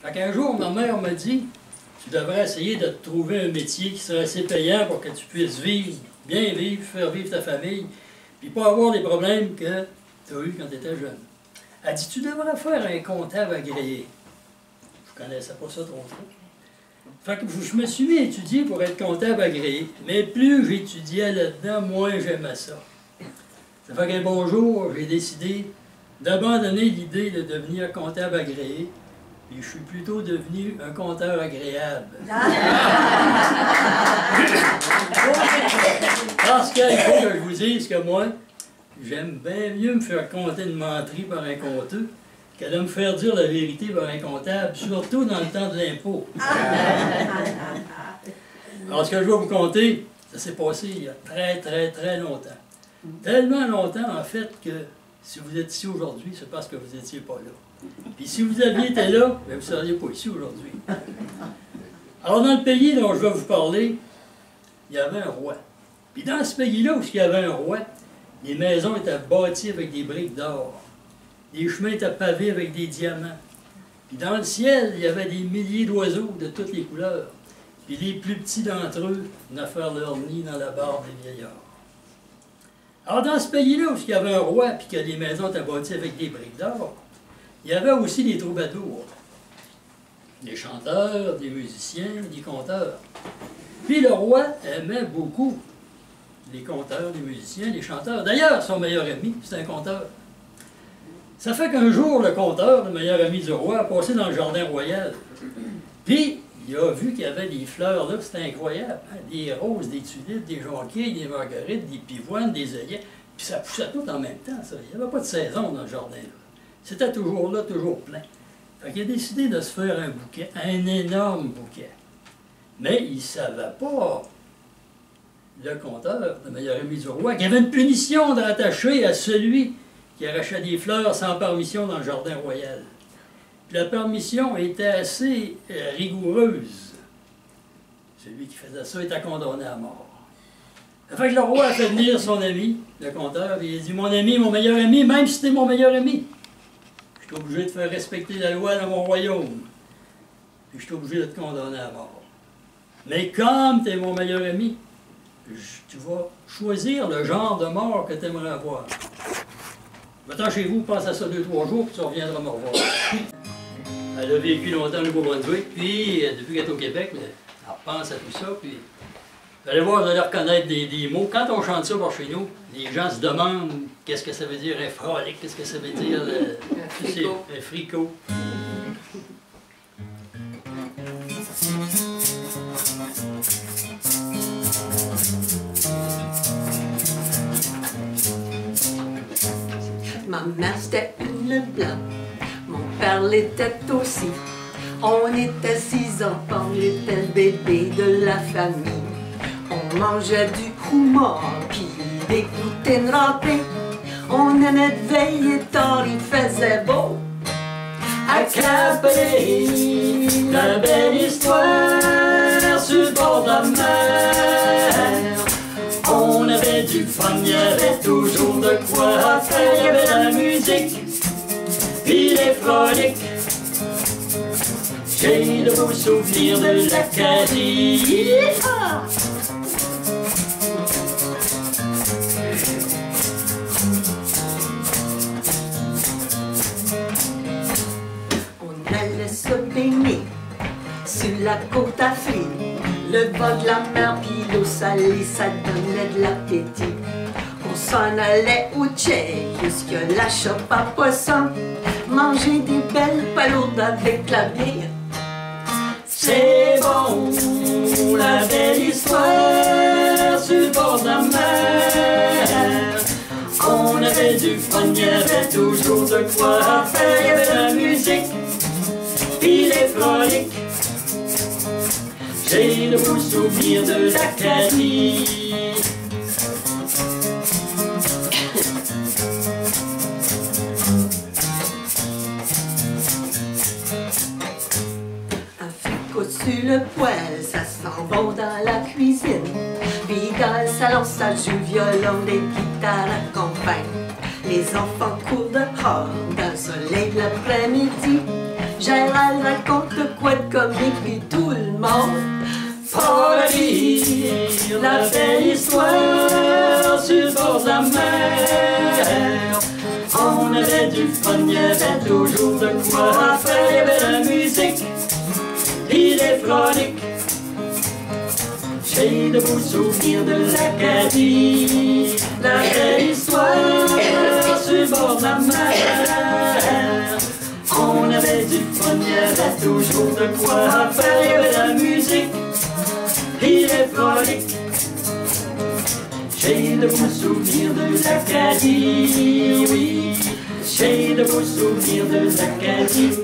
Fait qu'un jour, ma mère m'a dit, tu devrais essayer de te trouver un métier qui serait assez payant pour que tu puisses vivre, bien vivre, faire vivre ta famille, puis pas avoir les problèmes que tu as eus quand tu étais jeune. Elle dit, tu devrais faire un comptable agréé. Je ne connaissais pas ça trop. Fait que je me suis mis à étudier pour être comptable agréé, mais plus j'étudiais là-dedans, moins j'aimais ça. Ça fait qu'un bon jour, j'ai décidé d'abandonner l'idée de devenir comptable agréé, et je suis plutôt devenu un compteur agréable. Parce qu'il faut que je vous dise que moi, j'aime bien mieux me faire compter une menterie par un compteux que de me faire dire la vérité par un comptable, surtout dans le temps de l'impôt. Alors, ce que je vais vous conter, ça s'est passé il y a très longtemps. Tellement longtemps, en fait, que si vous êtes ici aujourd'hui, c'est parce que vous n'étiez pas là. Puis si vous aviez été là, bien, vous ne seriez pas ici aujourd'hui. Alors, dans le pays dont je vais vous parler, il y avait un roi. Puis dans ce pays-là où il y avait un roi, les maisons étaient bâties avec des briques d'or. Les chemins étaient pavés avec des diamants. Puis dans le ciel, il y avait des milliers d'oiseaux de toutes les couleurs. Puis les plus petits d'entre eux venaient faire leur nid dans la barbe des vieillards. Alors dans ce pays-là où il y avait un roi, puis que les maisons étaient bâties avec des briques d'or, il y avait aussi des troubadours. Des chanteurs, des musiciens, des conteurs. Puis le roi aimait beaucoup les conteurs, les musiciens, les chanteurs. D'ailleurs, son meilleur ami, c'est un conteur. Ça fait qu'un jour, le conteur, le meilleur ami du roi, a passé dans le jardin royal. Puis, il a vu qu'il y avait des fleurs là, c'était incroyable. Hein? Des roses, des tulipes, des jonquilles, des marguerites, des pivoines, des œillets. Puis ça poussait tout en même temps, ça. Il n'y avait pas de saison dans le jardin. C'était toujours là, toujours plein. Fait qu'il a décidé de se faire un bouquet, un énorme bouquet. Mais il ne savait pas, le conteur, le meilleur ami du roi, qu'il y avait une punition d'attacher à celui qui arrachait des fleurs sans permission dans le jardin royal. Puis la permission était assez rigoureuse. Celui qui faisait ça était condamné à mort. Fait que le roi a fait venir son ami, le conteur, et il a dit, mon ami, mon meilleur ami, même si t'es mon meilleur ami, je suis obligé de faire respecter la loi dans mon royaume. Puis je suis obligé de te condamner à mort. Mais comme tu es mon meilleur ami, tu vas choisir le genre de mort que tu aimerais avoir. Va-t'en chez vous, passe à ça 2-3 jours, puis tu reviendras me revoir. Elle a vécu longtemps au Nouveau-Brunswick, puis depuis qu'elle est au Québec, elle repense à tout ça, puis vous allez voir, vous allez reconnaître des mots. Quand on chante ça par chez nous, les gens se demandent qu'est-ce que ça veut dire un frolic, qu'est-ce que ça veut dire un fricot. Ma mère c'était une blanche, mon père l'était aussi. On était 6 enfants, on était le bébé de la famille. On mangeait du houmar, puis des gluten râpés. On aimait veiller tard, il faisait beau. À Capri, la belle histoire sur le bord de la mer. On avait du fun, il y avait toujours de quoi faire. Il y avait la musique, puis les frolics. J'ai de beaux souvenirs de l'Acadie. On allait se baigner sur la côte d'Afrique. Le bas de la mer puis l'eau salée, ça donnait de l'appétit. On s'en allait au Tchèque, jusqu'à la chope à poisson. Manger des belles palourdes avec la bière. C'est bon, la belle histoire sur le bord de la mer. On avait du fun, il y avait toujours de quoi faire. Il y avait la musique, puis les frolics. J'ai de beaux souvenirs de l'Acadie. Un fricot sur le poêle, ça sent bon dans la cuisine. Puis dans le salon, ça joue violon, des guitares accompagnent. Les enfants courent dehors dans le soleil de l'après-midi. Gérald raconte quoi de comique, puis tout le monde part à rire. La belle histoire sur le bord de la mer. On avait du fun, il y avait toujours de quoi faire. Il y avait la musique, et les froliques. J'ai de beaux souvenirs de l'Acadie. La belle histoire sur le bord de la mer. On avait du fun, il y avait toujours de quoi faire. Il y avait la musique, et les froliques. J'ai de beaux souvenirs de l'Acadie, oui. J'ai de beaux souvenirs de l'Acadie.